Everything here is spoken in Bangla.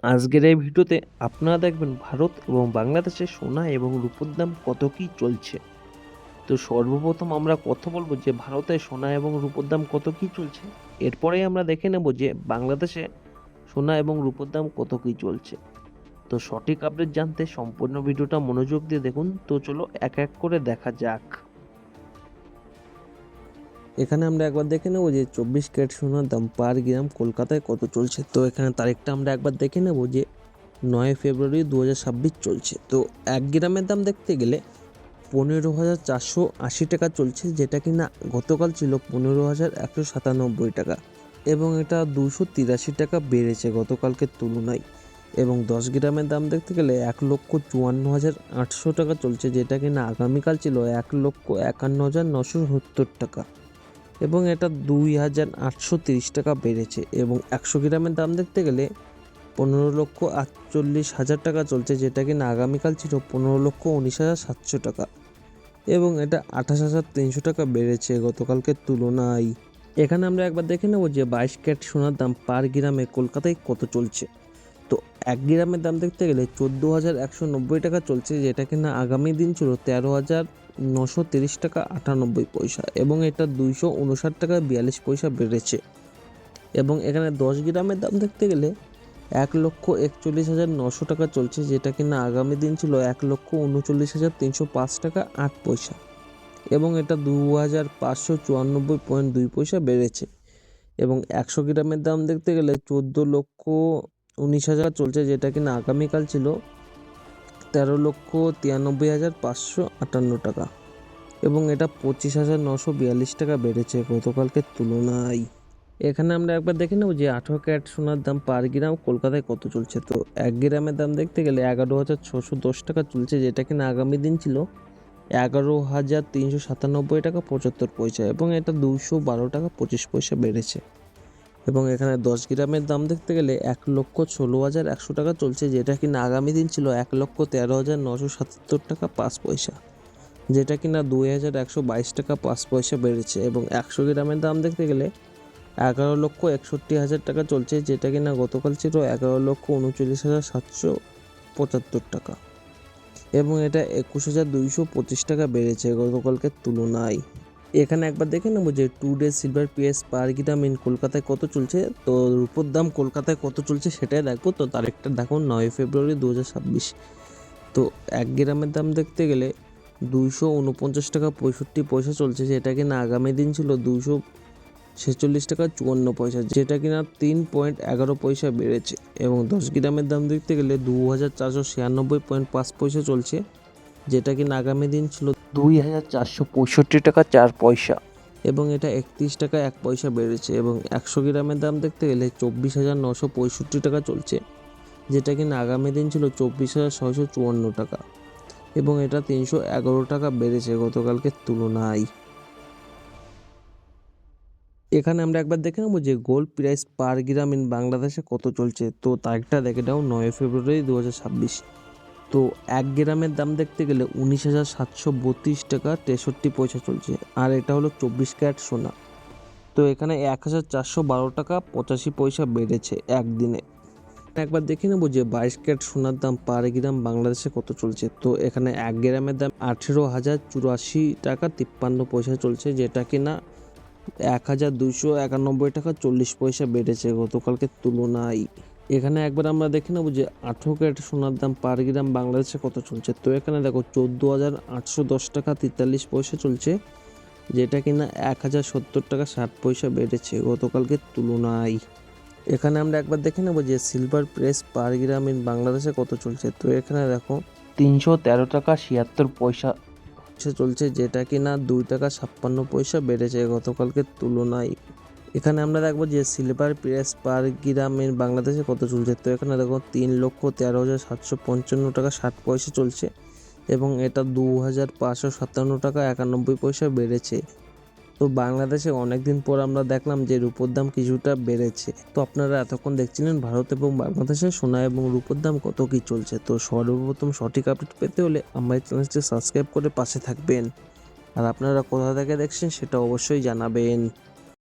আজকের এই ভিডিওতে আপনারা দেখবেন ভারত এবং বাংলাদেশে সোনা এবং রূপোর দাম কত কি চলছে। তো সর্বপ্রথম আমরা কথা বলবো যে ভারতে সোনা এবং রূপোর দাম কত কি চলছে। এরপরেই আমরা দেখে নেব যে বাংলাদেশে সোনা এবং রূপোর দাম কত কি চলছে। তো সঠিক আপডেট জানতে সম্পূর্ণ ভিডিওটা মনোযোগ দিয়ে দেখুন। তো চলো এক এক করে দেখা যাক। এখানে আমরা একবার দেখে নেব যে 24 ক্যারেট সোনার দাম পার গ্রাম কলকাতায় কত চলছে। তো এখানে তারিখটা আমরা একবার দেখে নেব যে 9 ফেব্রুয়ারি 2026 চলছে। তো 1 গ্রামের দাম দেখতে গেলে 15,480 টাকা চলছে, যেটা কিনা গতকাল ছিল 15,197 টাকা, এবং এটা 283 টাকা বেড়েছে গতকালকের তুলনায়। এবং 10 গ্রামের দাম দেখতে গেলে 1,54,800 টাকা চলছে, যেটা কিনা আগামীকাল ছিল 1,51,970 টাকা, এবং এটা 2,830 টাকা বেড়েছে। এবং 100 গ্রামের দাম দেখতে গেলে 15,48,000 টাকা চলছে, যেটা কিনা আগামীকাল ছিল 15,19,700 টাকা, এবং এটা 28,300 টাকা বেড়েছে গতকালকের তুলনায়। এখানে আমরা একবার দেখে নেব যে 22 ক্যারেট সোনার দাম পার গ্রামে কলকাতায় কত চলছে। তো 1 গ্রামের দাম দেখতে গেলে 14,190 টাকা চলছে, যেটা কিনা আগামী দিন ছিল 13,930 টাকা 98 পয়সা, এবং এটা 259 টাকা 42 পয়সা বেড়েছে। এবং এখানে 10 গ্রামের দাম দেখতে গেলে 1,41,900 টাকা চলছে, যেটা কিনা আগামী দিন ছিল 1,39,305 টাকা 8 পয়সা, এবং এটা 2,594.2 পয়সা বেড়েছে। এবং 100 গ্রামের দাম দেখতে গেলে 14,19,000 চলছে, যেটা কিনা আগামীকাল ছিল 13,93,558 টাকা, এবং এটা 25,942 টাকা বেড়েছে গতকালকের তুলনায়। এখানে আমরা একবার দেখে নেব যে 18 ক্যারেট সোনার দাম পার গ্রাম কলকাতায় কত চলছে। তো 1 গ্রামের দাম দেখতে গেলে 11,610 টাকা চলছে, যেটা কিনা আগামী দিন ছিল 11,397 টাকা 75 পয়সা, এবং এটা 212 টাকা 25 পয়সা বেড়েছে। এবং এখানে 10 গ্রামের দাম দেখতে গেলে 1,16,100 টাকা চলছে, যেটা কিনা আগামী দিন ছিল 1,13,977 টাকা 5 পয়সা, যেটা কিনা 2,122 টাকা 5 পয়সা বেড়েছে। এবং 100 গ্রামের দাম দেখতে গেলে 11,61,000 টাকা চলছে, যেটা কিনা গতকাল ছিল 11,39,775 টাকা, এবং এটা 21,225 টাকা বেড়েছে গতকালকের তুলনায়। এখানে একবার দেখে নেবো যে 2 day silver PS per gram in কলকাতায় কত চলছে। তো রূপোর দাম কলকাতায় কত চলছে সেটাই দেখবো। তো তারিখটা দেখুন 9 ফেব্রুয়ারি 2026। তো 1 গ্রামের দাম দেখতে গেলে 249 টাকা 65 পয়সা চলছে, যেটা কিনা আগামী দিন ছিল 246 টাকা 54 পয়সা, যেটা কিনা 3.11 পয়সা বেড়েছে। এবং 10 গ্রামের দাম দেখতে গেলে 2,496.5 পয়সা চলছে, যেটা কিনা আগামী দিন ছিল 2,465 টাকা 4 পয়সা, এবং এটা 31 টাকা 1 পয়সা বেড়েছে। এবং 100 গ্রামের দাম দেখতে গেলে 24,965 টাকা চলছে, যেটা কিনা আগামী দিন ছিল 24,654 টাকা, এবং এটা 311 টাকা বেড়েছে গতকালকের তুলনায়। এখানে আমরা একবার দেখে নেবো যে gold price per gram in বাংলাদেশে কত চলছে। তো তারিখটা দেখে নাও 9 ফেব্রুয়ারি 2026। তো 1 গ্রামের দাম দেখতে গেলে 19,732 টাকা 63 পয়সা চলছে, আর এটা হলো 24 ক্যারেট সোনা। তো এখানে 1,412 টাকা 85 পয়সা বেড়েছে একদিনে। একবার দেখে নেবো যে 22 ক্যারেট সোনার দাম পার গ্রাম বাংলাদেশে কত চলছে। তো এখানে 1 গ্রামের দাম 18,084 টাকা 53 পয়সা চলছে, যেটা কিনা 1,291 টাকা 40 পয়সা বেড়েছে গতকালকের তুলনায়। এখানে একবার আমরা দেখে নেবো যে 18 ক্যারেট সোনার দাম পার গ্রাম বাংলাদেশে কত চলছে। তো এখানে দেখো 14,810 টাকা 43 পয়সা চলছে, যেটা কিনা 1,070 টাকা 60 পয়সা বেড়েছে গতকালকের তুলনায়। এখানে আমরা একবার দেখে নেবো যে silver press per gram in বাংলাদেশে কত চলছে। তো এখানে দেখো 313 টাকা 76 পয়সা চলছে, যেটা কিনা 2 টাকা 56 পয়সা বেড়েছে গতকালকের তুলনায়। এখানে আমরা দেখবো যে silver press per gram in বাংলাদেশে কত চলছে। তো এখানে দেখো 3,13,755 টাকা 60 পয়সা চলছে, এবং এটা 2,557 টাকা 91 পয়সা বেড়েছে। তো বাংলাদেশে অনেক দিন পর আমরা দেখলাম যে রূপোর দাম কিছুটা বেড়েছে। তো আপনারা এতক্ষণ দেখছিলেন ভারত এবং বাংলাদেশে সোনা এবং রূপোর দাম কত কি চলছে। তো সর্বপ্রথম সঠিক আপডেট পেতে হলে আমার চ্যানেলটি সাবস্ক্রাইব করে পাশে থাকবেন, আর আপনারা কোথা থেকে দেখছেন সেটা অবশ্যই জানাবেন।